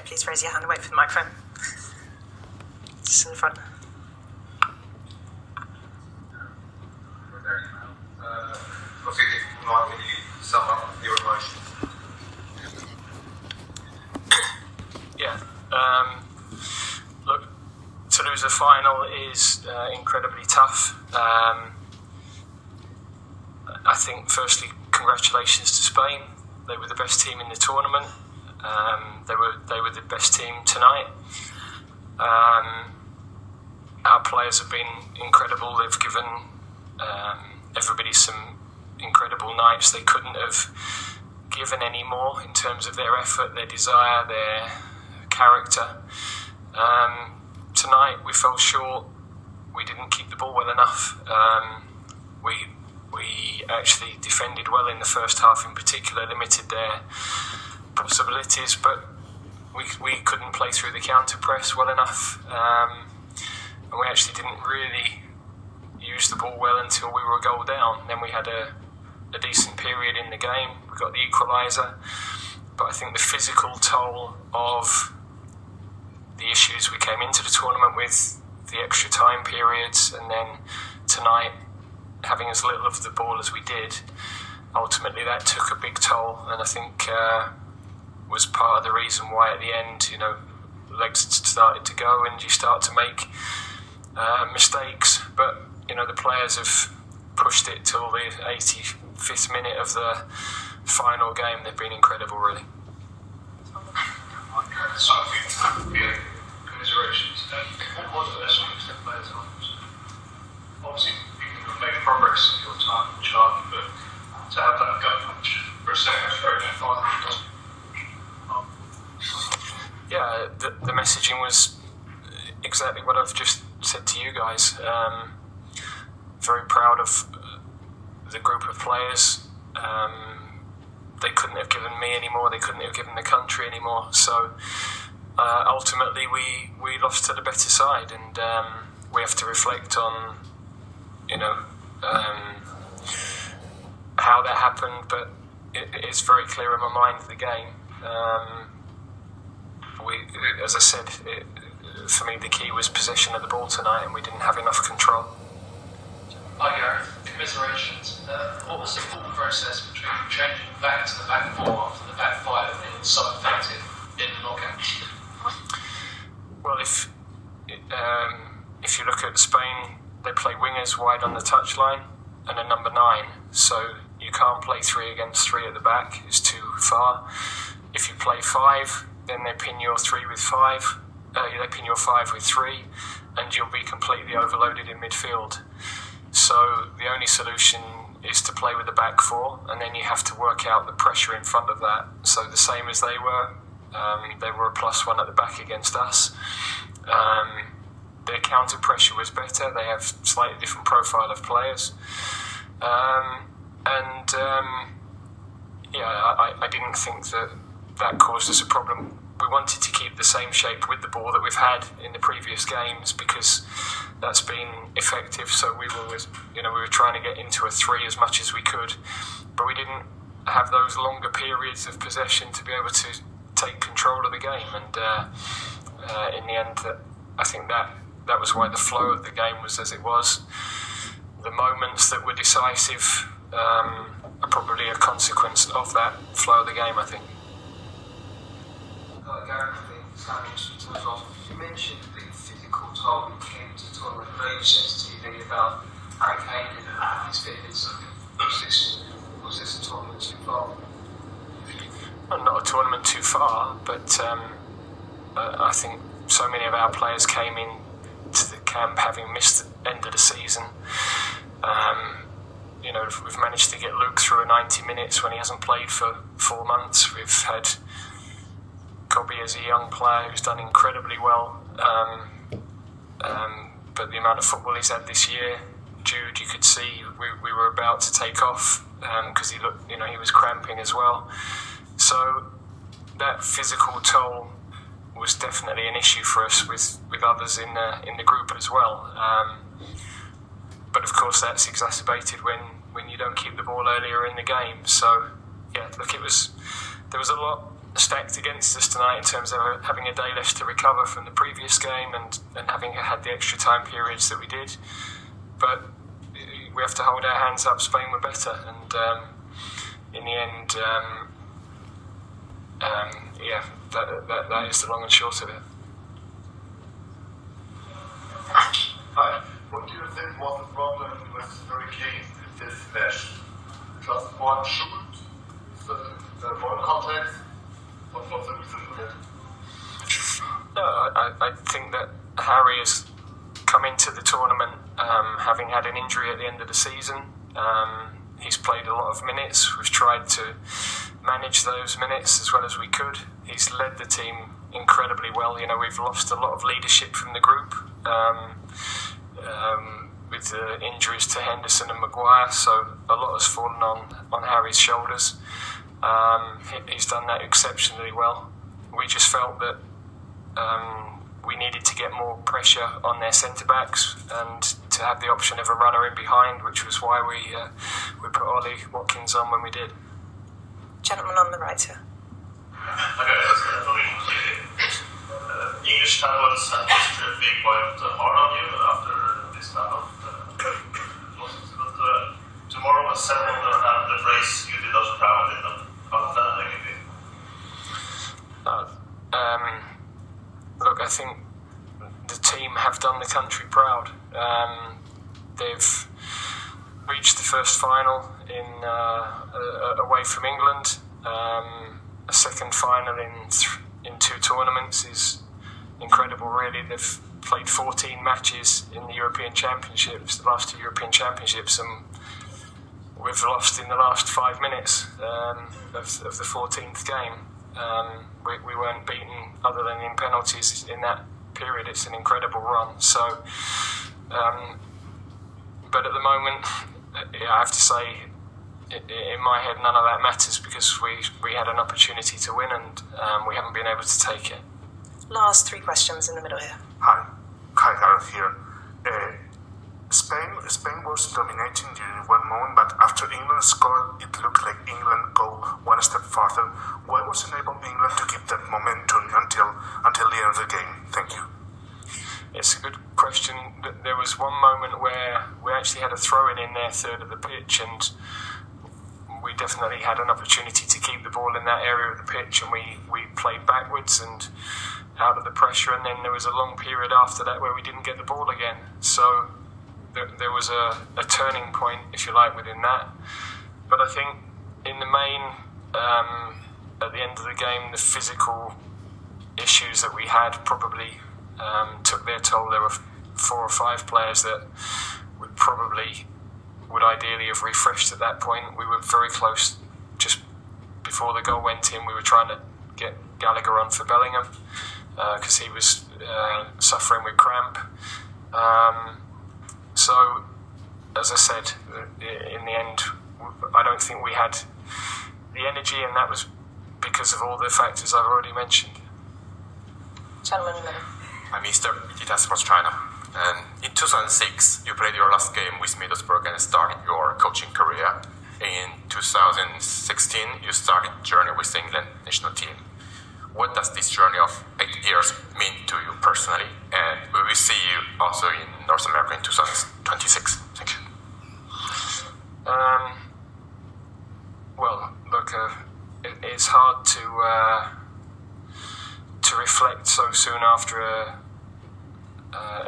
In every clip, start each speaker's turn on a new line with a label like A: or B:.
A: please raise your hand and wait for the microphone. Just in the front.
B: What's it like when you sum up your emotions?
C: Yeah. Look, to lose a final is incredibly tough. I think, firstly, congratulations to Spain. They were the best team in the tournament. They were the best team tonight. Our players have been incredible. They've given everybody some incredible nights. They couldn't have given any more in terms of their effort, their desire, their character. Tonight we fell short. We didn't keep the ball well enough. We actually defended well in the first half, in particular, limited their possibilities, but we couldn't play through the counter press well enough, and we actually didn't really use the ball well until we were a goal down. Then we had a decent period in the game. We got the equaliser, but I think the physical toll of the issues we came into the tournament with, the extra time periods, and then tonight having as little of the ball as we did, ultimately that took a big toll, and I think was part of the reason why at the end, legs started to go and you start to make mistakes. But the players have pushed it till the 85th minute of the final game. They've been incredible, really.
B: Commiserations. What was the lesson you took players on? Obviously, you can make progress in your time in charge, but to have that gut punch for a second throw in final doesn't.
C: Yeah, the messaging was exactly what I've just said to you guys. Very proud of the group of players. They couldn't have given me any more. They couldn't have given the country any more. So ultimately, we lost to the better side, and we have to reflect on, how that happened. But it is very clear in my mind the game. As I said, for me the key was possession of the ball tonight, and we didn't have enough control.
D: Hi Gareth, commiserations. What was the thought process between changing back to the back four after the back five had been so effective in the knockouts?
C: Well, if you look at Spain, they play wingers wide on the touchline and a number 9, so you can't play 3 against 3 at the back. It's too far. If you play 5, then they pin your 3 with 5. They pin your 5 with 3, and you'll be completely overloaded in midfield. So the only solution is to play with the back 4, and then you have to work out the pressure in front of that. So the same as they were a +1 at the back against us. Their counter pressure was better. They have slightly different profile of players, I didn't think that caused us a problem. We wanted to keep the same shape with the ball that we've had in the previous games, because that's been effective. So we were trying to get into a 3 as much as we could, but we didn't have those longer periods of possession to be able to take control of the game. And in the end, I think that was why the flow of the game was as it was. The moments that were decisive are probably a consequence of that flow of the game, I think.
E: Gareth, you mentioned the physical toll you came to the tournament. I know you said to TV about Harry Kane and his fitness. Was this a tournament too far?
C: Well, not a tournament too far, but I think so many of our players came in to the camp having missed the end of the season. We've managed to get Luke through a 90 minutes when he hasn't played for 4 months. We've had Kobe as a young player who's done incredibly well, but the amount of football he's had this year, Jude, you could see we were about to take off because he looked, he was cramping as well. So that physical toll was definitely an issue for us with others in the group as well. But of course that's exacerbated when you don't keep the ball earlier in the game. So yeah, look, there was a lot stacked against us tonight in terms of having a day left to recover from the previous game and having had the extra time periods that we did. But we have to hold our hands up. Spain were better, and in the end, that is the long and short of it.
B: Hi. What do you think was the problem with Harry Kane in this match? Just one shoot, the ball contact? What was the reason for it?
C: No, I think that Harry has come into the tournament having had an injury at the end of the season. He's played a lot of minutes. We've tried to manage those minutes as well as we could. He's led the team incredibly well. You know, we've lost a lot of leadership from the group with the injuries to Henderson and Maguire, so a lot has fallen on Harry's shoulders. He's done that exceptionally well. We just felt that we needed to get more pressure on their centre-backs and to have the option of a runner in behind, which was why we put Ollie Watkins on when we did.
F: Gentleman on the right here.
B: English talents had this big point hard on you after this battle. But tomorrow was settled and the phrase you did us proud in them. How did that make you feel?
C: Look, I think the team have done the country proud. They've reached the first final away from England. A second final in 2 tournaments is incredible, really. They've played 14 matches in the European Championships, the last 2 European Championships, and we've lost in the last 5 minutes of the 14th game. We weren't beaten other than in penalties in that period. It's an incredible run. So, but at the moment, I have to say, in my head, none of that matters because we had an opportunity to win and we haven't been able to take it.
F: Last 3 questions in the middle here.
A: Hi, Gareth here. Spain was dominating during one moment, but after England scored, it looked like England go one step farther. Why wasn't able England to keep that momentum until the end of the game? Thank you.
C: It's a good question. There was one moment where we actually had a throw-in in their third of the pitch, and we definitely had an opportunity to keep the ball in that area of the pitch, and we played backwards and out of the pressure, and then there was a long period after that where we didn't get the ball again. So there was a turning point, if you like, within that. But I think in the main, at the end of the game, the physical issues that we had probably took their toll. There were 4 or 5 players that would ideally have refreshed at that point. We were very close. Just before the goal went in, we were trying to get Gallagher on for Bellingham because he was suffering with cramp. So, as I said, in the end, I don't think we had the energy, and that was because of all the factors I've already mentioned.
F: Gentleman in the middle.
G: I'm Mr. Dita Sports China. In 2006, you played your last game with Middlesbrough and started your coaching career. In 2016, you started journey with the England national team. What does this journey of 8 years mean to you personally? And will we see you also in North America in 2026? Thank you.
C: Well, look, it's hard to reflect so soon after a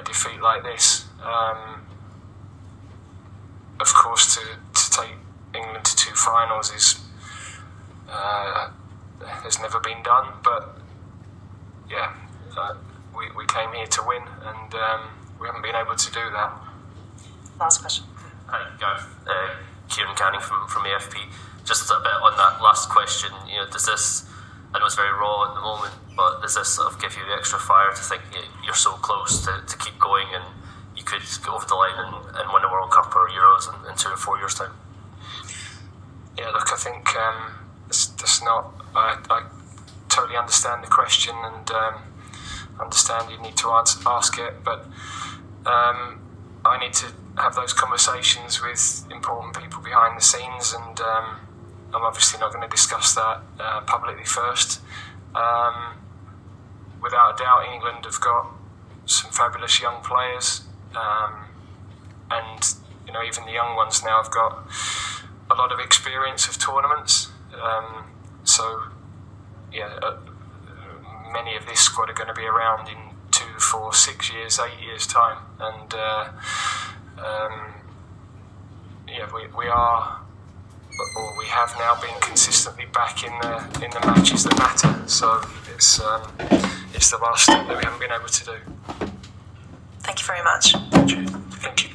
C: defeat like this. Of course, to take England to 2 finals has never been done, but yeah, we came here to win, and we haven't been able to do that.
F: Last question.
H: Hi, Gareth. Kieran Canning from AFP. Just a bit on that last question. You know, does this? I know it's very raw at the moment, but does this sort of give you the extra fire to think you're so close to keep going and you could go over the line and win a World Cup or Euros in 2 or 4 years' time?
C: Yeah, look, I think that's not. I totally understand the question and understand you need to ask it, but I need to have those conversations with important people behind the scenes, and I'm obviously not going to discuss that publicly first. Without a doubt, England have got some fabulous young players, and even the young ones now have got a lot of experience of tournaments. Many of this squad are going to be around in 2, 4, 6 years, 8 years time, and we have now been consistently back in the matches that matter. So it's the last step that we haven't been able to do.
F: Thank you very much.
C: Thank you.